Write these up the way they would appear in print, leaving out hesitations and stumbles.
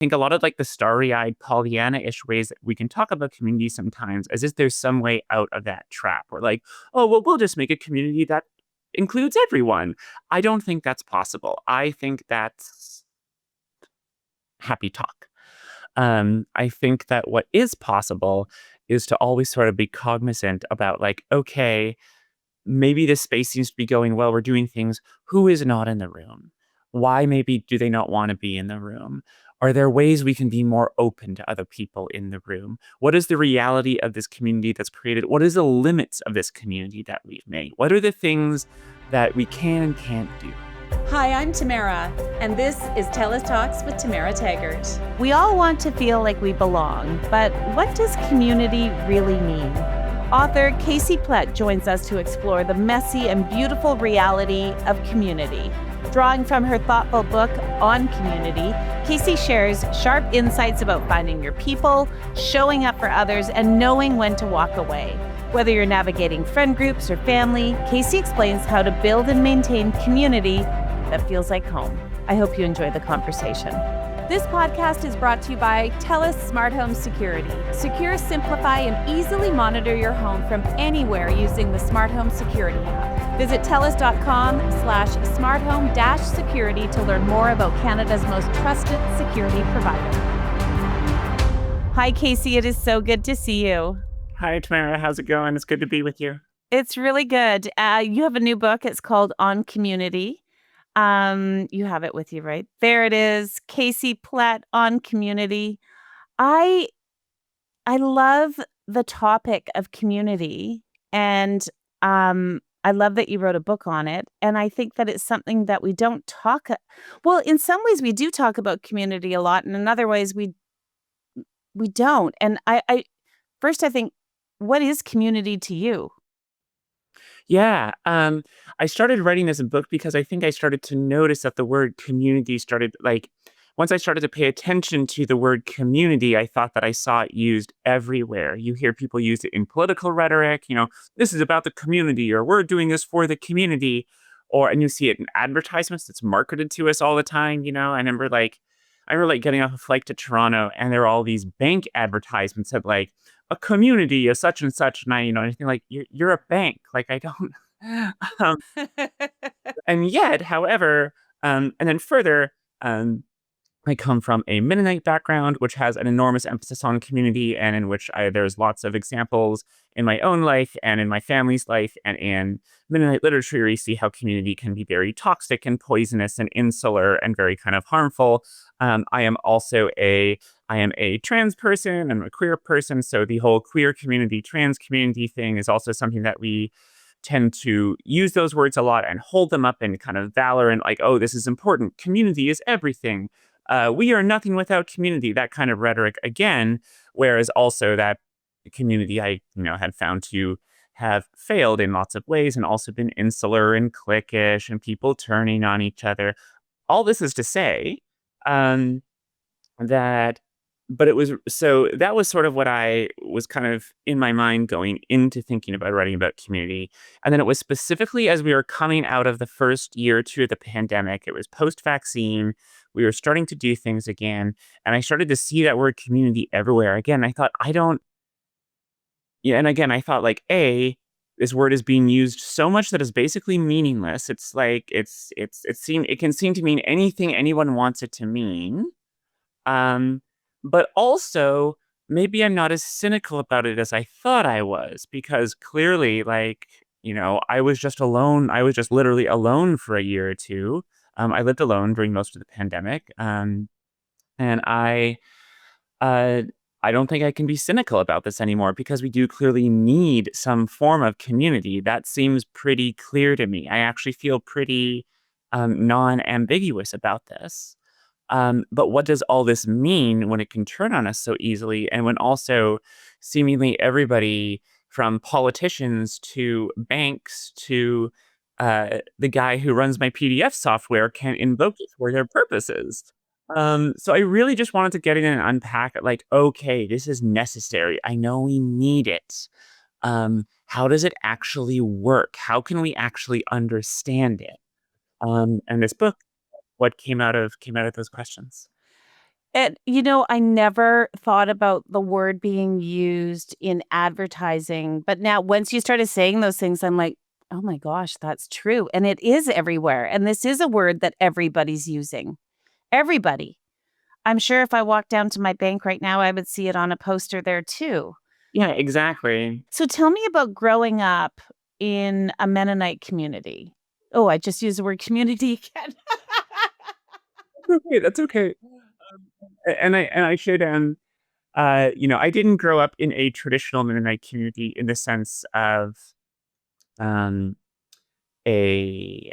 think a lot of like the starry-eyed Pollyanna-ish ways that we can talk about community sometimes as if there's some way out of that trap. Or like, oh, well, we'll just make a community that includes everyone. I don't think that's possible. I think that's happy talk. I think that what is possible is to always sort of be cognizant about like, okay, maybe this space seems to be going well. We're doing things. Who is not in the room? Why maybe do they not want to be in the room? Are there ways we can be more open to other people in the room? What is the reality of this community that's created? What is the limits of this community that we've made? What are the things that we can and can't do? Hi, I'm Tamara, and this is TELUS Talks with Tamara Taggart. We all want to feel like we belong, but what does community really mean? Author Casey Plett joins us to explore the messy and beautiful reality of community. Drawing from her thoughtful book on community, Casey shares sharp insights about finding your people, showing up for others, and knowing when to walk away. Whether you're navigating friend groups or family, Casey explains how to build and maintain community that feels like home. I hope you enjoy the conversation. This podcast is brought to you by TELUS Smart Home Security. Secure, simplify, and easily monitor your home from anywhere using the Smart Home Security app. Visit TELUS.com/smarthome-security to learn more about Canada's most trusted security provider. Hi, Casey. It is so good to see you. Hi, Tamara. How's it going? It's good to be with you. It's really good. You have a new book. It's called On Community. You have it with you, right? There it is. Casey Plett on community. I love the topic of community, and I love that you wrote a book on it. And I think that it's something that we don't talk. Well, in some ways we do talk about community a lot, and in other ways we don't. And I first, I think, what is community to you? Yeah, I started writing this book because I think I started to notice that the word community started like once I started to pay attention to the word community, I thought that I saw it used everywhere. You hear people use it in political rhetoric, this is about the community or we're doing this for the community, and you see it in advertisements that's marketed to us all the time. I remember getting off a flight to Toronto and there were all these bank advertisements of like a community, a such and such, and I think like you're a bank, like I don't, um, and yet, however, and then further, I come from a Mennonite background, which has an enormous emphasis on community, and in which there's lots of examples in my own life and in my family's life and in Mennonite literature. You see how community can be very toxic and poisonous and insular and very kind of harmful. I am a trans person. I'm a queer person, so the whole queer community, trans community thing is also something that we tend to use those words a lot and hold them up in kind of valor and like, oh, this is important. Community is everything. We are nothing without community, that kind of rhetoric again, whereas also that community I, had found to have failed in lots of ways and also been insular and cliquish and people turning on each other. All this is to say um, that, but that was sort of what I was kind of in my mind going into thinking about writing about community. And then it was specifically as we were coming out of the first year or two of the pandemic, it was post-vaccine. We were starting to do things again. And I started to see that word community everywhere. Again, I thought, I thought like, this word is being used so much that is basically meaningless. It's like, it can seem to mean anything anyone wants it to mean. But also, maybe I'm not as cynical about it as I thought I was, because clearly, I was just alone. I was just literally alone for a year or two. I lived alone during most of the pandemic. And I don't think I can be cynical about this anymore because we do clearly need some form of community. That seems pretty clear to me. I actually feel pretty non-ambiguous about this. But what does all this mean when it can turn on us so easily? And when also seemingly everybody from politicians to banks to the guy who runs my PDF software can invoke it for their purposes. So I really just wanted to get in and unpack it like, okay, this is necessary. I know we need it. How does it actually work? How can we actually understand it? And this book, what came out of those questions. And, I never thought about the word being used in advertising, but now once you started saying those things, I'm like, "Oh my gosh, that's true." And it is everywhere, and this is a word that everybody's using. Everybody. I'm sure if I walked down to my bank right now, I would see it on a poster there too. Yeah, exactly. So tell me about growing up in a Mennonite community. Oh, I just used the word community again. Okay, that's okay. And I should, I didn't grow up in a traditional Mennonite community in the sense of, um, a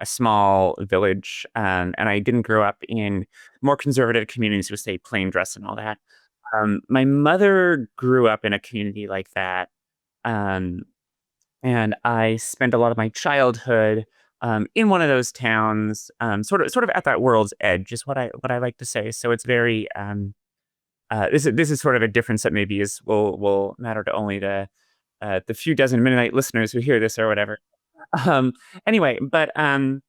small village, and I didn't grow up in more conservative communities with, say, plain dress and all that. My mother grew up in a community like that, um, and I spent a lot of my childhood, in one of those towns, sort of at that world's edge is what I like to say. So it's very, this is sort of a difference that maybe will matter to only the few dozen Mennonite listeners who hear this or whatever. Um, anyway, but I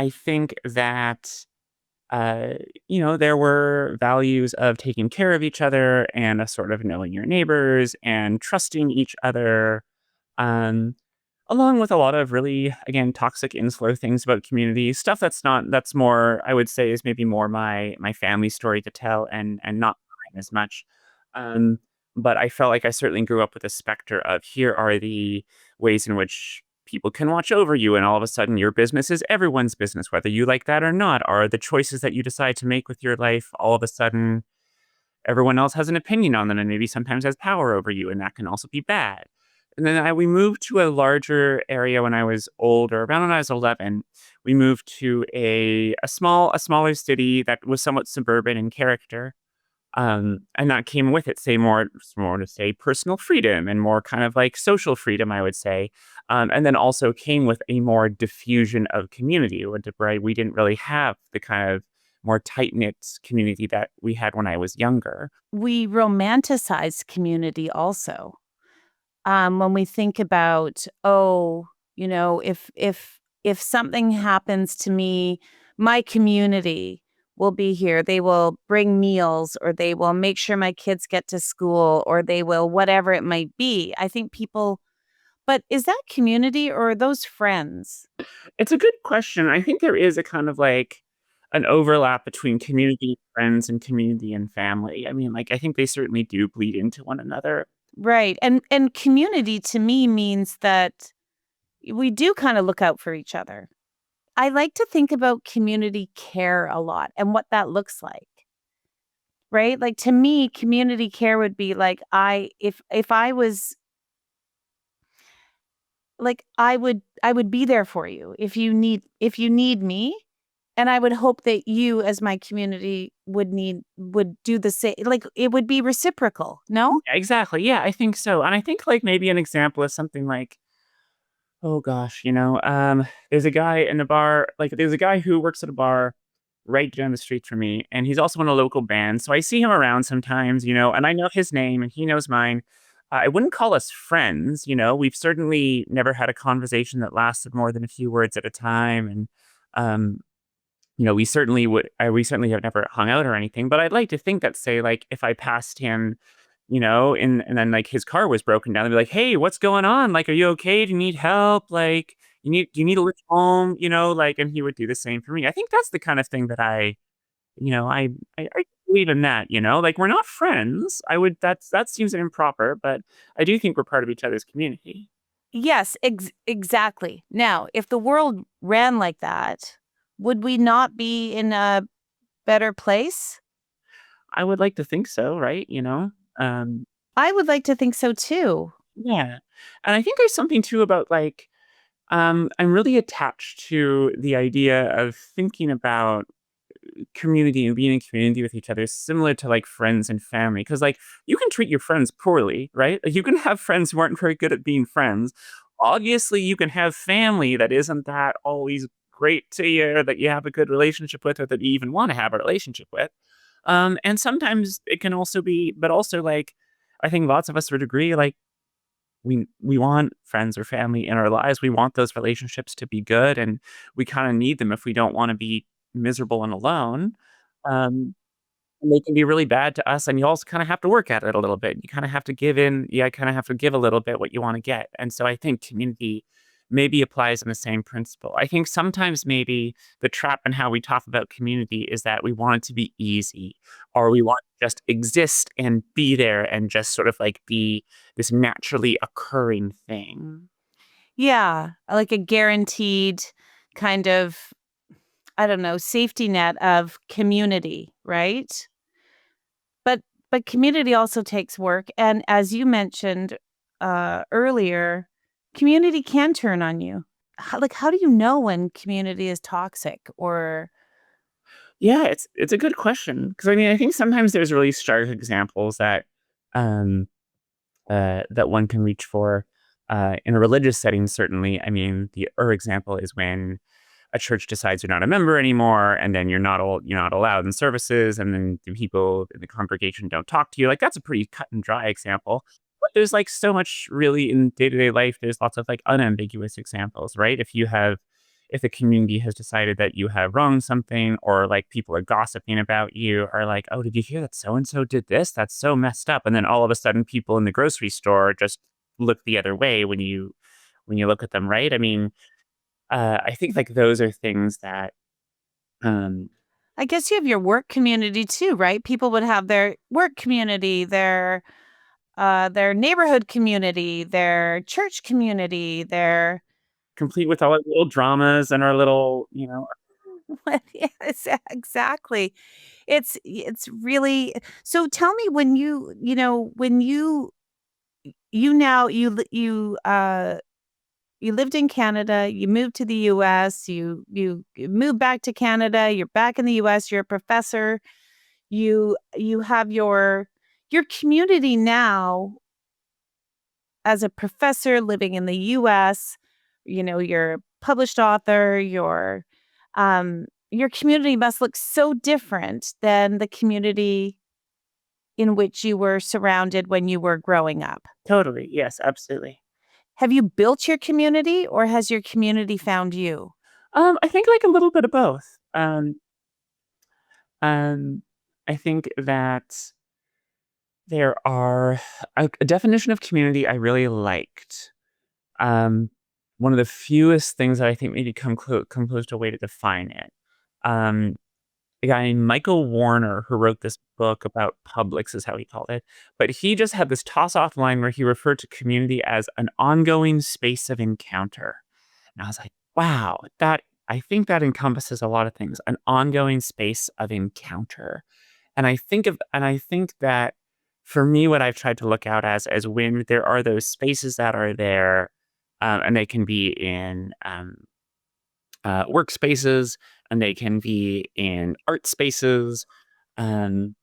think that there were values of taking care of each other and a sort of knowing your neighbors and trusting each other, um, along with a lot of really, again, toxic insular things about community stuff that's more, I would say, is maybe more my family story to tell and not mine as much. Um, but I felt like I certainly grew up with a specter of here are the ways in which people can watch over you, and all of a sudden your business is everyone's business, whether you like that or not. Are the choices that you decide to make with your life all of a sudden everyone else has an opinion on them and maybe sometimes has power over you, and that can also be bad. And then we moved to a larger area when I was older. Around when I was 11, we moved to a smaller city that was somewhat suburban in character. And that came with it, say more to say personal freedom and more kind of like social freedom, I would say. And then also came with a more diffusion of community, where we didn't really have the kind of more tight knit community that we had when I was younger. We romanticize community also. When we think about, oh, if something happens to me, my community will be here. They will bring meals, or they will make sure my kids get to school, or they will whatever it might be. I think people, but is that community or are those friends? It's a good question. I think there is a kind of like an overlap between community friends and community and family. I mean, like, I think they certainly do bleed into one another. Right. And community to me means that we do kind of look out for each other. I like to think about community care a lot and what that looks like. Right? Like to me, community care would be like if I was like I would be there for you if you need me, and I would hope that you as my community would do the same. Like it would be reciprocal. No? Yeah, exactly. Yeah, I think so. And I think like maybe an example is something like, oh gosh, there's a guy in a bar, like there's a guy who works at a bar right down the street from me, and he's also in a local band. So I see him around sometimes, and I know his name and he knows mine. I wouldn't call us friends. We've certainly never had a conversation that lasted more than a few words at a time. And, um, we certainly have never hung out or anything, but I'd like to think that, say, like, if I passed him, and then, like, his car was broken down, I'd be like, "Hey, what's going on? Like, are you okay? Do you need help? Like, do you need a lift home?" Like, and he would do the same for me. I think that's the kind of thing that you know, I believe in that. Like, we're not friends. That seems improper, but I do think we're part of each other's community. Yes, exactly. Now, if the world ran like that, would we not be in a better place? I would like to think so, right? Um I would like to think so too. Yeah. And I think there's something too about like, I'm really attached to the idea of thinking about community and being in community with each other similar to like friends and family. Cause like you can treat your friends poorly, right? Like you can have friends who aren't very good at being friends. Obviously, you can have family that isn't that always great to you, or that you have a good relationship with, or that you even want to have a relationship with. And sometimes it can also be, but also like, I think lots of us would agree, like, we want friends or family in our lives. We want those relationships to be good, and we kind of need them if we don't want to be miserable and alone. Um, and they can be really bad to us, and you also kinda have to work at it a little bit. You kinda have to give in yeah, kinda have to give a little bit what you wanna get, and so I think community maybe applies in the same principle. I think sometimes maybe the trap in how we talk about community is that we want it to be easy, or we want to just exist and be there and just sort of, like, be this naturally occurring thing. Yeah, like a guaranteed kind of, I don't know, safety net of community, right? But but community also takes work, and as you mentioned, earlier, community can turn on you. How do you know when community is toxic or Yeah, it's a good question because I mean, I think sometimes there's really stark examples that, um that one can reach for. In a religious setting, certainly. I mean, the example is when a church decides you're not a member anymore, and then you're not allowed in services, and then the people in the congregation don't talk to you. Like that's a pretty cut and dry example. But there's like so much really in day to day life. There's lots of like unambiguous examples, right? If the community has decided that you have wronged something, or like people are gossiping about you, or like, oh, did you hear that so and so did this? That's so messed up. And then all of a sudden, people in the grocery store just look the other way when you look at them, right? I mean, I think like those are things that, um, I guess you have your work community too, right? People would have their work community, their neighborhood community, their church community, their complete with all our little dramas and our little, yes, exactly. It's really so tell me when when you now you lived in Canada, you moved to the US, you moved back to Canada, you're back in the US, you're a professor, you have your community now as a professor living in the US, you're a published author, your community must look so different than the community in which you were surrounded when you were growing up. totally. Yes, absolutely. Have you built your community or has your community found you? I think like a little bit of both. Um, I think that there are a definition of community I really liked. Um, One of the fewest things that I think maybe come close to a way to define it. Um, a guy named Michael Warner who wrote this book about Publix is how he called it. But he just had this toss off line where he referred to community as an ongoing space of encounter. And I was like, wow, that I think that encompasses a lot of things, an ongoing space of encounter. And I think that for me, what I've tried to look out as when there are those spaces that are there, and they can be in workspaces, and they can be in art spaces, um,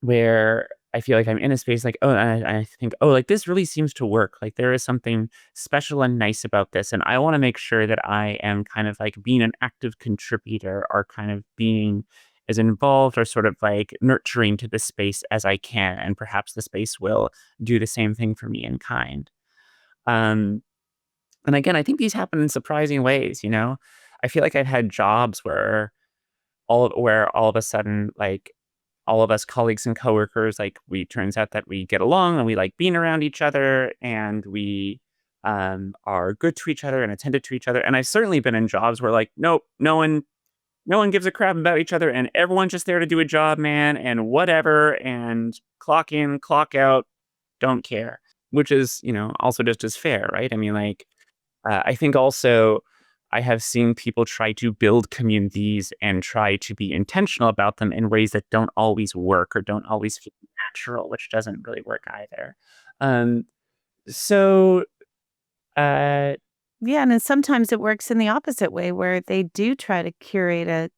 where I feel like I'm in a space like, oh, I think, oh, like this really seems to work. Like there is something special and nice about this. And I want to make sure that I am kind of like being an active contributor or kind of being as involved or sort of like nurturing to the space as I can. And perhaps the space will do the same thing for me in kind. Um, and again, I think these happen in surprising ways, you know? I feel like I've had jobs where all of a sudden, like all of us colleagues and coworkers, like we turns out that we get along and we like being around each other and we are good to each other and attentive to each other. And I've certainly been in jobs where like, nope, no one gives a crap about each other and everyone's just there to do a job, man, and whatever, and clock in, clock out, don't care. Which is, also just as fair, right? I mean, like I think also I have seen people try to build communities and try to be intentional about them in ways that don't always work or don't always feel natural, which doesn't really work either. Um, so, uh, Yeah, and then sometimes it works in the opposite way where they do try to curate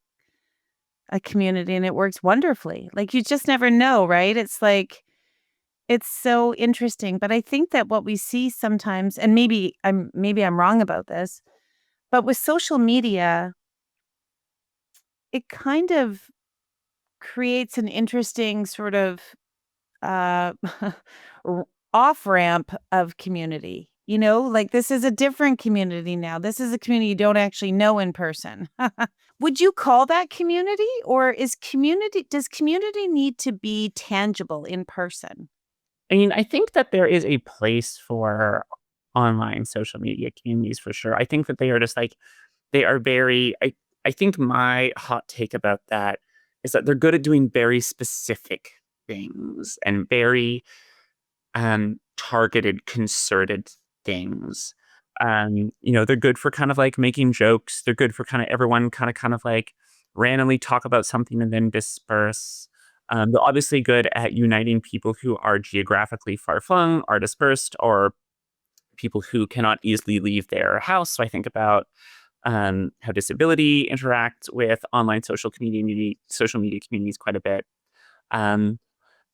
a community and it works wonderfully. Like you just never know, right? It's like it's so interesting, but I think that what we see sometimes and maybe I'm wrong about this, but with social media, it kind of creates an interesting sort of uh off-ramp of community. Like this is a different community now. This is a community you don't actually know in person. Would you call that community, or does community need to be tangible in person? I mean, I think that there is a place for online social media communities for sure. I think that they are just like they are very I think my hot take about that is that they're good at doing very specific things and very targeted, concerted things. They're good for kind of like making jokes. They're good for kind of everyone kind of like randomly talk about something and then disperse. They're obviously good at uniting people who are geographically far flung, are dispersed, or people who cannot easily leave their house. So I think about how disability interacts with online social media communities quite a bit. Um,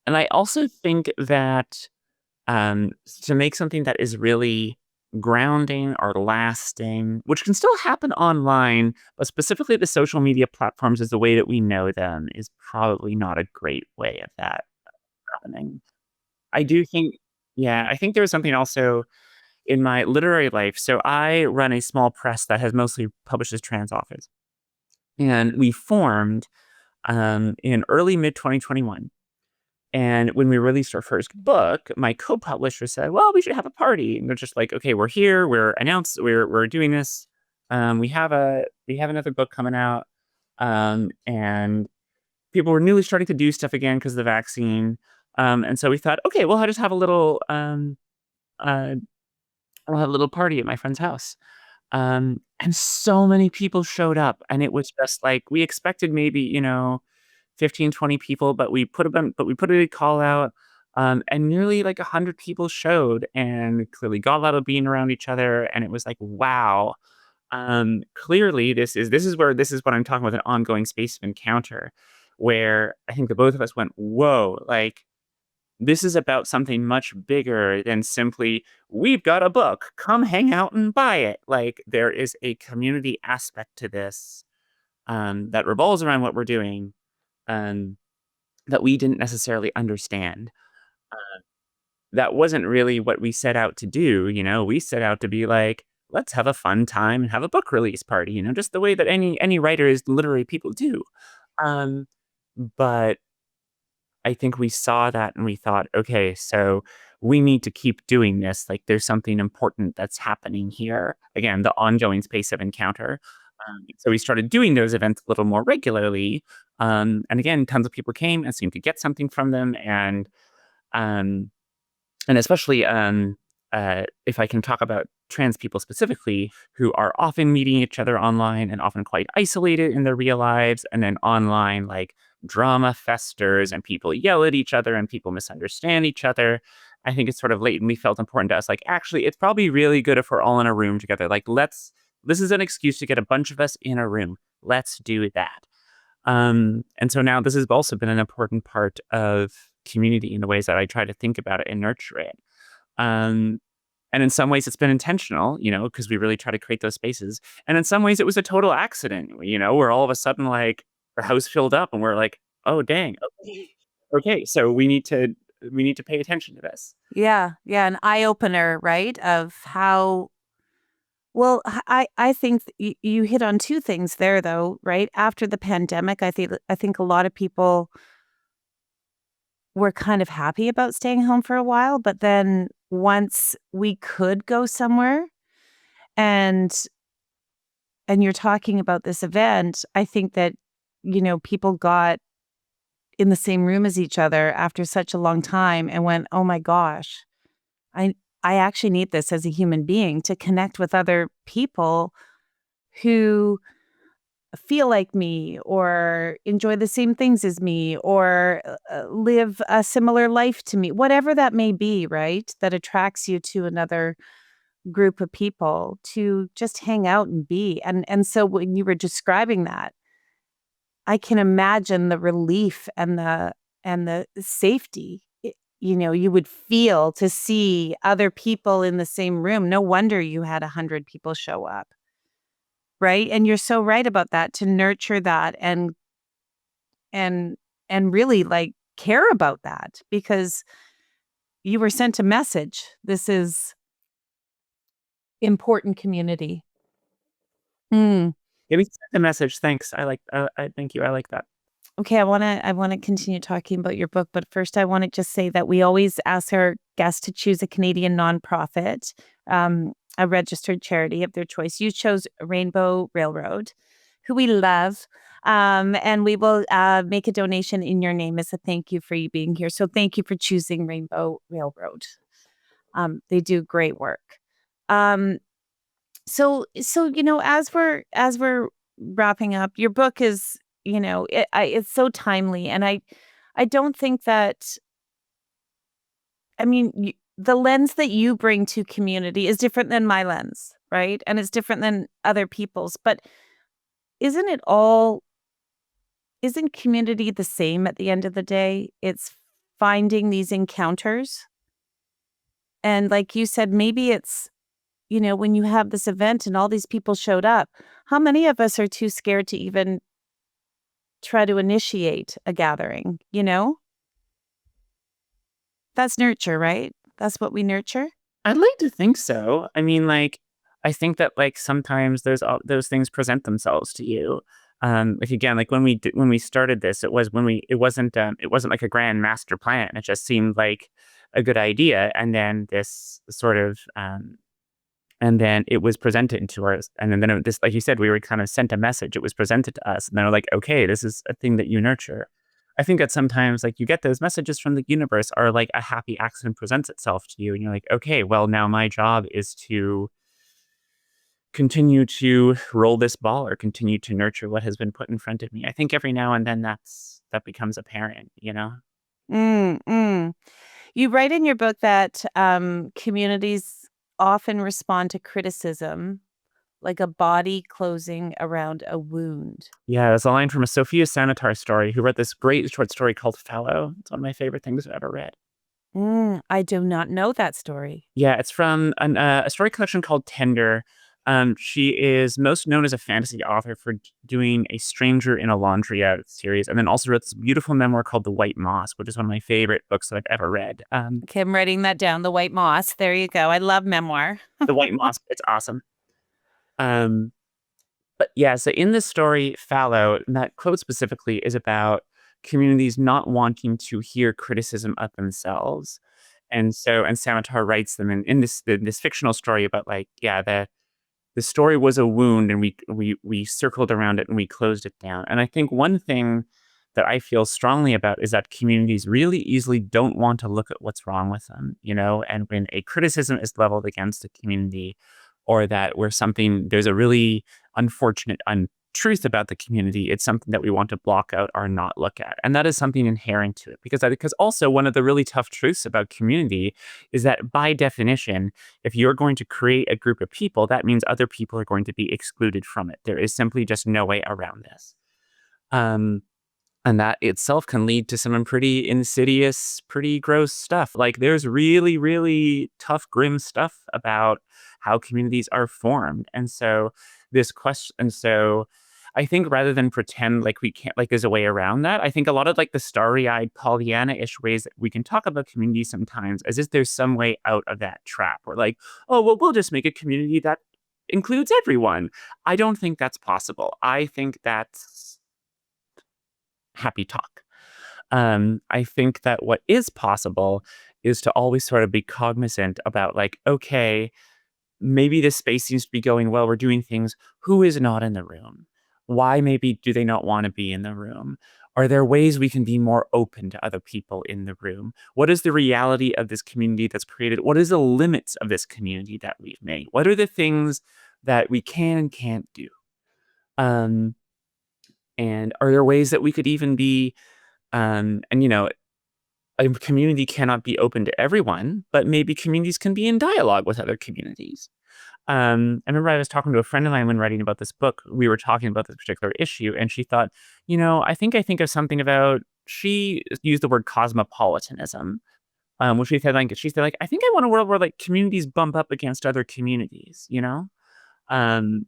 and I also think that to make something that is really grounding or lasting, which can still happen online, but specifically the social media platforms is the way that we know them, is probably not a great way of that happening. I do think, yeah, I think there was something also in my literary life. So I run a small press that has mostly publishes trans authors, and we formed in early mid 2021. And when we released our first book, my co-publisher said, "Well, we should have a party." And they're just like, "Okay, we're here. We're doing this. We have another book coming out." And people were newly starting to do stuff again because of the vaccine. And so we thought, okay, well, I'll just have a little uh, I'll have a little party at my friend's house. And so many people showed up, and it was just like we expected maybe 15, 20 people, but we put a call out, and nearly like 100 people showed and clearly got a lot of being around each other, and it was like, wow. Clearly this is what I'm talking about, an ongoing space of encounter, where I think the both of us went, whoa, like this is about something much bigger than simply, we've got a book, come hang out and buy it. Like there is a community aspect to this that revolves around what we're doing, um, that we didn't necessarily understand. That wasn't really what we set out to do. We set out to be like, let's have a fun time and have a book release party, just the way that any writers, literary people do. Um, but I think we saw that and we thought, okay, so we need to keep doing this. Like there's something important that's happening here. Again, the ongoing space of encounter. So we started doing those events a little more regularly. And again, tons of people came and seemed to get something from them. Um, and especially if I can talk about trans people specifically, who are often meeting each other online and often quite isolated in their real lives, and then online, like drama festers and people yell at each other and people misunderstand each other. I think it's sort of latently felt important to us. Like, actually, it's probably really good if we're all in a room together. Like, this is an excuse to get a bunch of us in a room. Let's do that. And so now this has also been an important part of community in the ways that I try to think about it and nurture it. Um, and in some ways it's been intentional, because we really try to create those spaces. And in some ways it was a total accident, where all of a sudden like our house filled up and we're like, oh dang, okay. Okay, so we need to pay attention to this. Yeah, yeah, an eye opener, right? Of how well, I think you hit on two things there, though, right? After the pandemic, I think a lot of people were kind of happy about staying home for a while, but then once we could go somewhere, and you're talking about this event, I think that people got in the same room as each other after such a long time and went, "Oh my gosh, I I actually need this as a human being to connect with other people who feel like me or enjoy the same things as me or live a similar life to me," whatever that may be, right? That attracts you to another group of people to just hang out and be. And so when you were describing that, I can imagine the relief and the safety you would feel to see other people in the same room. No wonder you had 100 people show up, right? And you're so right about that, to nurture that and and really like care about that, because you were sent a message. This is important community. Yeah, we sent a message. Thanks. I thank you. I like that. Okay, I wanna continue talking about your book, but first I wanna just say that we always ask our guests to choose a Canadian nonprofit, a registered charity of their choice. You chose Rainbow Railroad, who we love, and we will make a donation in your name as a thank you for you being here. So thank you for choosing Rainbow Railroad. They do great work. Um, so as we're wrapping up, your book is it's so timely, and I don't think that I mean the lens that you bring to community is different than my lens, right? And it's different than other people's. But isn't it all? Isn't community the same at the end of the day? It's finding these encounters, and like you said, maybe it's when you have this event and all these people showed up, how many of us are too scared to even try to initiate a gathering, That's nurture, right? That's what we nurture? I'd like to think so. I mean, like, I think that like sometimes those things present themselves to you. Like again, like when we started this, it wasn't like a grand master plan. It just seemed like a good idea, and then this sort of and then it was presented to us, and then this, like you said, we were kind of sent a message. It was presented to us, and then we're like, okay, this is a thing that you nurture. I think that sometimes, like, you get those messages from the universe, or like a happy accident presents itself to you, and you're like, okay, well, now my job is to continue to roll this ball or continue to nurture what has been put in front of me. I think every now and then that becomes apparent. Mm, mm. You write in your book that communities often respond to criticism like a body closing around a wound. Yeah, it's a line from a Sophia Sanatar story, who wrote this great short story called Fallow. It's one of my favorite things I've ever read. I do not know that story. Yeah, it's from a story collection called Tender. She is most known as a fantasy author for doing a Stranger in a Laundry series, and then also wrote this beautiful memoir called The White Moss, which is one of my favorite books that I've ever read. Okay, I'm writing that down. The White Moss. There you go. I love memoir. The White Moss, it's awesome. Um, but yeah, so in this story, Fallow, and that quote specifically is about communities not wanting to hear criticism of themselves. And Samatar writes them in this fictional story about like, yeah, the story was a wound, and we circled around it and we closed it down. And I think one thing that I feel strongly about is that communities really easily don't want to look at what's wrong with them. And when a criticism is leveled against a community, or that where there's a really unfortunate untruth about the community, it's something that we want to block out or not look at. And that is something inherent to it. Because also one of the really tough truths about community is that by definition, if you're going to create a group of people, that means other people are going to be excluded from it. There is simply just no way around this. And that itself can lead to some pretty insidious, pretty gross stuff. Like there's really, really tough, grim stuff about how communities are formed. And so I think rather than pretend like we can't, like there's a way around that, I think a lot of like the starry-eyed Pollyanna-ish ways that we can talk about community sometimes as if there's some way out of that trap. Or like, oh, well, we'll just make a community that includes everyone. I don't think that's possible. I think that's happy talk. I think that what is possible is to always sort of be cognizant about like, okay, maybe this space seems to be going well. We're doing things. Who is not in the room? Why maybe do they not want to be in the room? Are there ways we can be more open to other people in the room? What is the reality of this community that's created? What is the limits of this community that we've made? What are the things that we can and can't do? And are there ways that we could even be, a community cannot be open to everyone, but maybe communities can be in dialogue with other communities. I remember I was talking to a friend of mine when writing about this book. We were talking about this particular issue, and she thought, I think of something about, she used the word cosmopolitanism, which she said, like, I think I want a world where like communities bump up against other communities, um,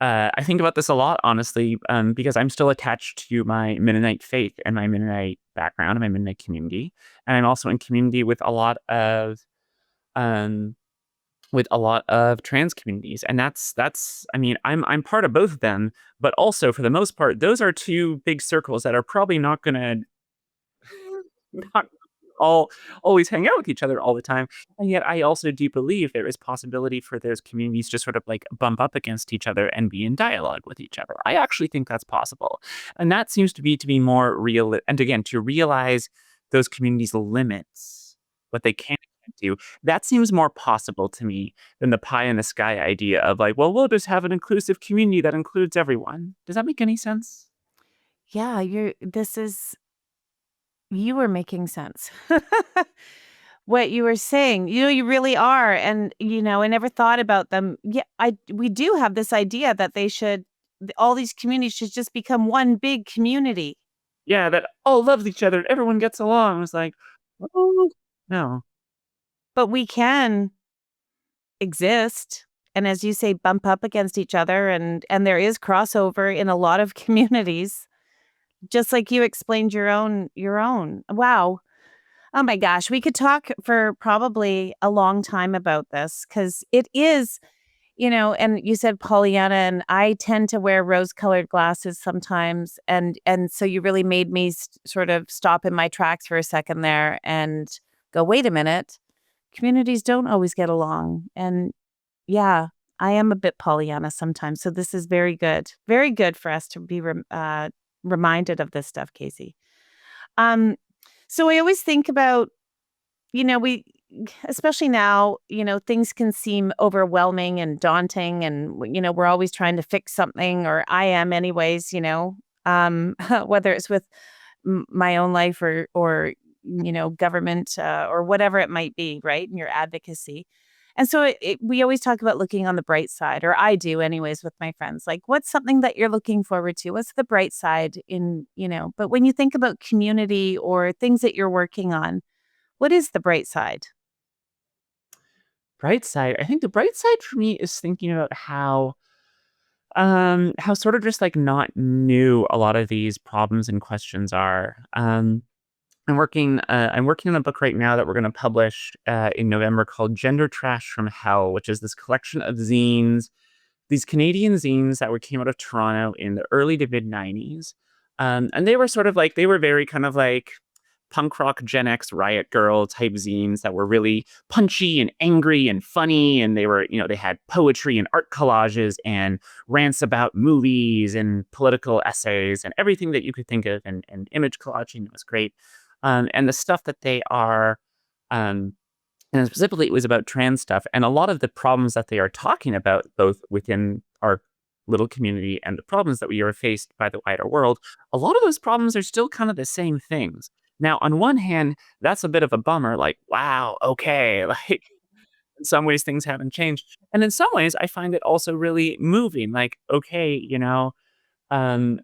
I think about this a lot, honestly, because I'm still attached to my Mennonite faith and my Mennonite background and my Mennonite community, and I'm also in community um, with a lot of trans communities, and that's I mean, I'm part of both of them, but also for the most part, those are two big circles that are probably not gonna not all always hang out with each other all the time. And yet I also do believe there is possibility for those communities to sort of like bump up against each other and be in dialogue with each other. I actually think that's possible. And that seems to be more real, and again, to realize those communities' limits, what they can and can't do. That seems more possible to me than the pie in the sky idea of like, well, we'll just have an inclusive community that includes everyone. Does that make any sense? Yeah, you were making sense. What you were saying, you really are, and, I never thought about them. Yeah, we do have this idea that all these communities should just become one big community, Yeah, that all loves each other, everyone gets along. It's like, oh, no. but we can exist, and as you say, bump up against each other, and there is crossover in a lot of communities, just like you explained your own. Wow. Oh my gosh, we could talk for probably a long time about this because it is, and you said Pollyanna, and I tend to wear rose-colored glasses sometimes, and so you really made me sort of stop in my tracks for a second there and go, "Wait a minute, communities don't always get along." And yeah, I am a bit Pollyanna sometimes, so this is very good for us to be reminded of this stuff, Casey. Um, so I always think about, we especially now, things can seem overwhelming and daunting and we're always trying to fix something, or I am anyways, whether it's with my own life or government or whatever it might be, right? And your advocacy. And so we always talk about looking on the bright side, or I do anyways with my friends. Like, what's something that you're looking forward to? What's the bright side but when you think about community or things that you're working on, what is the bright side? Bright side, I think the bright side for me is thinking about how sort of just like not new a lot of these problems and questions are. I'm working on a book right now that we're going to publish in November called Gender Trash from Hell, which is this collection of zines, these Canadian zines that came out of Toronto in the early to mid 90s. And they were sort of like, they were very kind of like punk rock Gen X riot girl type zines that were really punchy and angry and funny. And they were, they had poetry and art collages and rants about movies and political essays and everything that you could think of, and image collaging was great. And the stuff that they are, um, and specifically, it was about trans stuff. And a lot of the problems that they are talking about, both within our little community and the problems that we are faced by the wider world, a lot of those problems are still kind of the same things. Now, on one hand, that's a bit of a bummer. Like, wow, okay, like in some ways things haven't changed, and in some ways, I find it also really moving. Like, okay, um,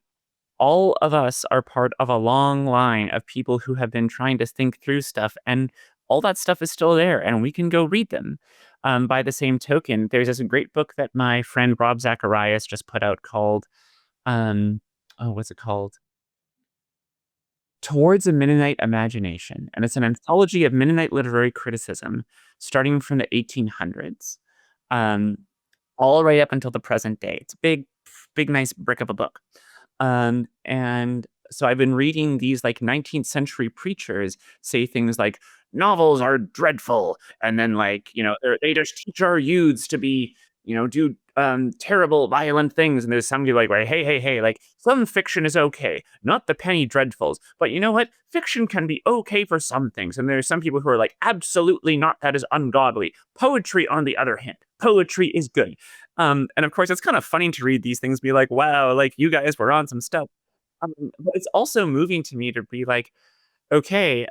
all of us are part of a long line of people who have been trying to think through stuff, and all that stuff is still there, and we can go read them. By the same token, there's this great book that my friend Rob Zacharias just put out called, what's it called? Towards a Mennonite Imagination, and it's an anthology of Mennonite literary criticism starting from the 1800s, um, all right up until the present day. It's a big, big, nice brick of a book. And so I've been reading these like 19th century preachers say things like novels are dreadful, and then like they just teach our youths to be do terrible violent things. And there's somebody like, right, hey, like some fiction is okay, not the penny dreadfuls, but you know what, fiction can be okay for some things. And there's some people who are like, absolutely not, that is ungodly. Poetry, on the other hand, poetry is good. And of course, it's kind of funny to read these things, be like, wow, like you guys were on some stuff. But it's also moving to me to be like, okay,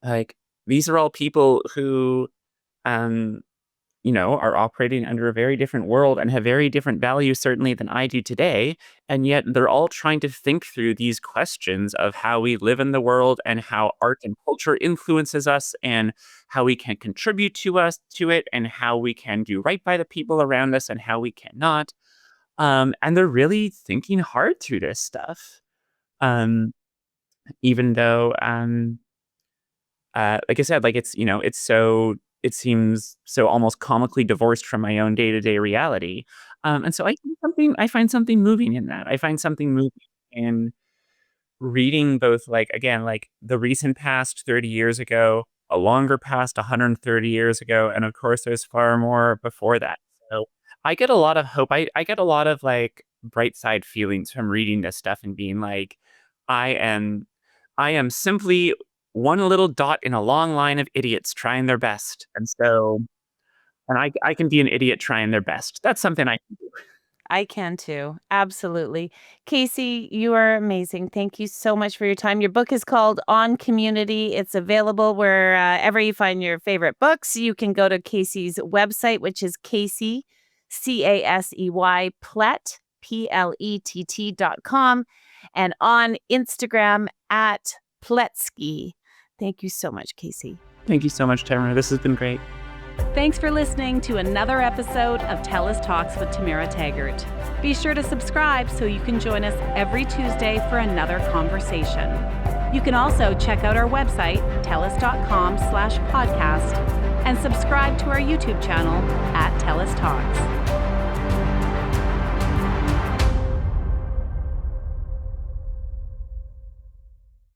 like these are all people who, um, are operating under a very different world and have very different values, certainly, than I do today. And yet they're all trying to think through these questions of how we live in the world and how art and culture influences us and how we can contribute to it and how we can do right by the people around us and how we cannot. And they're really thinking hard through this stuff. Um, Even though, like I said, like it seems so almost comically divorced from my own day-to-day reality. And so I find something moving in that. I find something moving in reading both, like, again, like the recent past 30 years ago, a longer past 130 years ago, and of course there's far more before that. So I get a lot of hope. I get a lot of like bright side feelings from reading this stuff and being like, I am I am simply one little dot in a long line of idiots trying their best. And I can be an idiot trying their best. That's something I can do. I can too. Absolutely. Casey, you are amazing. Thank you so much for your time. Your book is called On Community. It's available wherever you find your favorite books. You can go to Casey's website, which is Casey, Casey, Plett, Plett.com, and on Instagram at Pletsky. Thank you so much, Casey. Thank you so much, Tamara. This has been great. Thanks for listening to another episode of TELUS Talks with Tamara Taggart. Be sure to subscribe so you can join us every Tuesday for another conversation. You can also check out our website, telus.com/podcast, and subscribe to our YouTube channel at TELUS Talks.